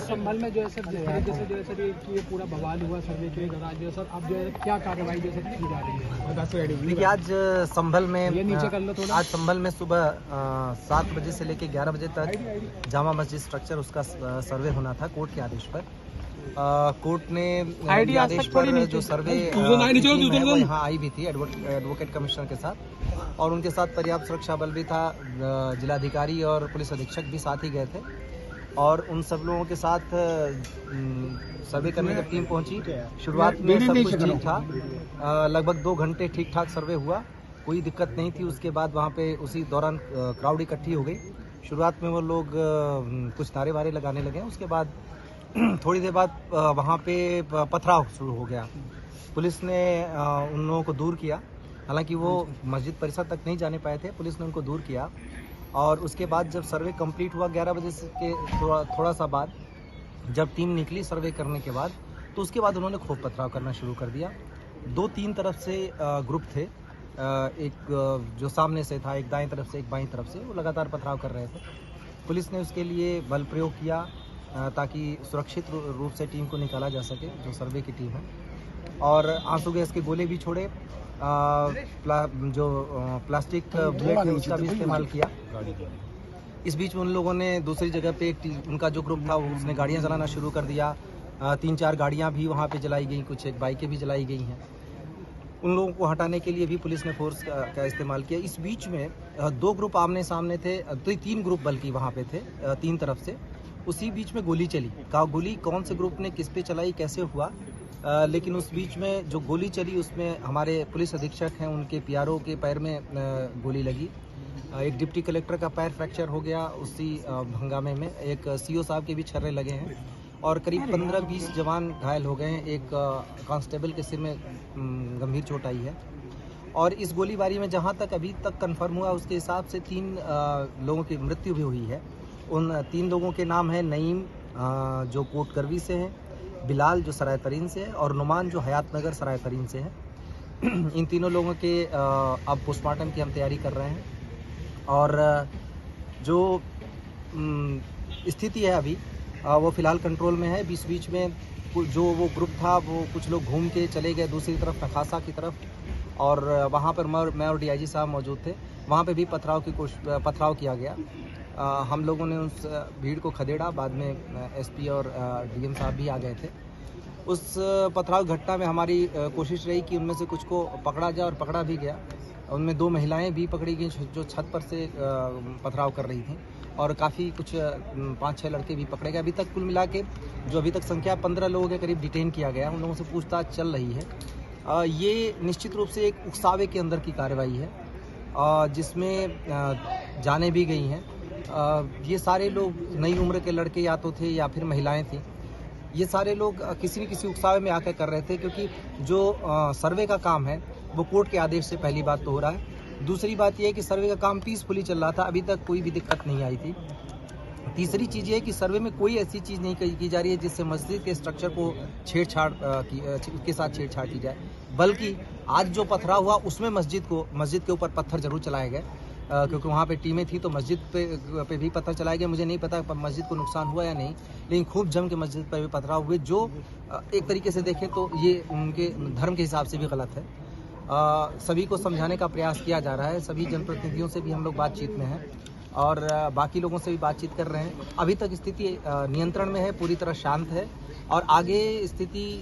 संभल में जो है सर जिस तरीके से जो है सर ये पूरा बवाल हुआ सर्वे के दौरान जो है सर अब जो है क्या कार्रवाई जो है की जा रही है? देखिए आज संभल में आज संभल में सुबह 7 बजे से लेकर 11 बजे तक जामा मस्जिद स्ट्रक्चर उसका सर्वे होना था कोर्ट के आदेश पर। कोर्ट ने आदेश पर जो सर्वे यहाँ आई भी थी एडवोकेट कमिश्नर के साथ, और उनके साथ पर्याप्त सुरक्षा बल भी था, जिलाधिकारी और पुलिस अधीक्षक भी साथ ही गए थे। और उन सब लोगों के साथ सर्वे करने जब टीम पहुंची, शुरुआत में सब कुछ ठीक था, लगभग 2 घंटे ठीक ठाक सर्वे हुआ, कोई दिक्कत नहीं थी। उसके बाद वहाँ पे उसी दौरान क्राउड इकट्ठी हो गई। शुरुआत में वो लोग कुछ नारे वारे लगाने लगे, उसके बाद थोड़ी देर बाद वहाँ पे पथराव शुरू हो गया। पुलिस ने उन लोगों को दूर किया, हालांकि वो मस्जिद परिसर तक नहीं जाने पाए थे, पुलिस ने उनको दूर किया। और उसके बाद जब सर्वे कंप्लीट हुआ 11 बजे के थोड़ा सा बाद जब टीम निकली सर्वे करने के बाद, तो उसके बाद उन्होंने खूब पथराव करना शुरू कर दिया। 2-3 तरफ से ग्रुप थे, एक जो सामने से था, एक दाएं तरफ से एक बाईं तरफ से, वो लगातार पथराव कर रहे थे। पुलिस ने उसके लिए बल प्रयोग किया ताकि सुरक्षित रूप से टीम को निकाला जा सके, जो सर्वे की टीम है। और आंसू गैस के गोले भी छोड़े, जो प्लास्टिक बुलेट है उसका भी इस्तेमाल किया। इस बीच में उन लोगों ने दूसरी जगह पे उनका जो ग्रुप था उसने गाड़ियां चलाना शुरू कर दिया। 3-4 गाड़ियां भी वहां पे जलाई गई, कुछ एक बाइकें भी जलाई गई हैं। उन लोगों को हटाने के लिए भी पुलिस ने फोर्स का इस्तेमाल किया। इस बीच में 2 ग्रुप आमने सामने थे, 3 ग्रुप बल्कि वहाँ पे थे 3 तरफ से। उसी बीच में गोली चली, गोली कौन से ग्रुप ने किस पे चलाई कैसे हुआ, लेकिन उस बीच में जो गोली चली उसमें हमारे पुलिस अधीक्षक हैं, उनके पीआरओ के पैर में गोली लगी। एक डिप्टी कलेक्टर का पैर फ्रैक्चर हो गया उसी हंगामे में। एक सीओ साहब के भी छर्रे लगे हैं और करीब 15-20 जवान घायल हो गए हैं। एक कांस्टेबल के सिर में गंभीर चोट आई है। और इस गोलीबारी में जहां तक अभी तक कंफर्म हुआ उसके हिसाब से 3 लोगों की मृत्यु भी हुई है। उन 3 लोगों के नाम है नईम जो कोट करवी से है, बिलाल जो सराय तरीन से है, और नुमान जो हयात नगर सराय तरीन से है। इन तीनों लोगों के अब पोस्टमार्टम की हम तैयारी कर रहे हैं। और जो स्थिति है अभी वो फिलहाल कंट्रोल में है। बीच में जो वो ग्रुप था वो कुछ लोग घूम के चले गए दूसरी तरफ, नखासा की तरफ, और वहाँ पर मैं और डीआईजी साहब मौजूद थे। वहाँ पे भी पथराव किया गया। हम लोगों ने उस भीड़ को खदेड़ा, बाद में एसपी और डीएम साहब भी आ गए थे। उस पथराव घटना में हमारी कोशिश रही कि उनमें से कुछ को पकड़ा जाए, और पकड़ा भी गया। उनमें 2 महिलाएं भी पकड़ी गई जो छत पर से पथराव कर रही थीं, और काफ़ी कुछ 5-6 लड़के भी पकड़े गए। अभी तक कुल मिला के जो अभी तक संख्या 15 लोगों के करीब डिटेन किया गया, उन लोगों से पूछताछ चल रही है। ये निश्चित रूप से एक उकसावे के अंदर की कार्रवाई है जिसमें जानें भी गई हैं। ये सारे लोग नई उम्र के लड़के या तो थे या फिर महिलाएं थी। ये सारे लोग किसी न किसी उकसावे में आकर कर रहे थे, क्योंकि जो सर्वे का काम है वो कोर्ट के आदेश से पहली बात तो हो रहा है। दूसरी बात यह है कि सर्वे का काम पीसफुली चल रहा था, अभी तक कोई भी दिक्कत नहीं आई थी। तीसरी चीज़ ये है कि सर्वे में कोई ऐसी चीज़ नहीं की जा रही है जिससे मस्जिद के स्ट्रक्चर को छेड़छाड़ के साथ छेड़छाड़ की जाए, बल्कि आज जो पथराव हुआ उसमें मस्जिद के ऊपर पत्थर जरूर चलाए गए, क्योंकि वहाँ पे टीमें थी तो मस्जिद पे भी पत्थर चलाए गए। मुझे नहीं पता मस्जिद को नुकसान हुआ या नहीं, लेकिन खूब जम के मस्जिद पर भी पथराव हुए, जो एक तरीके से देखें तो ये उनके धर्म के हिसाब से भी गलत है। सभी को समझाने का प्रयास किया जा रहा है। सभी जनप्रतिनिधियों से भी हम लोग बातचीत में हैं और बाकी लोगों से भी बातचीत कर रहे हैं। अभी तक स्थिति नियंत्रण में है, पूरी तरह शांत है, और आगे स्थिति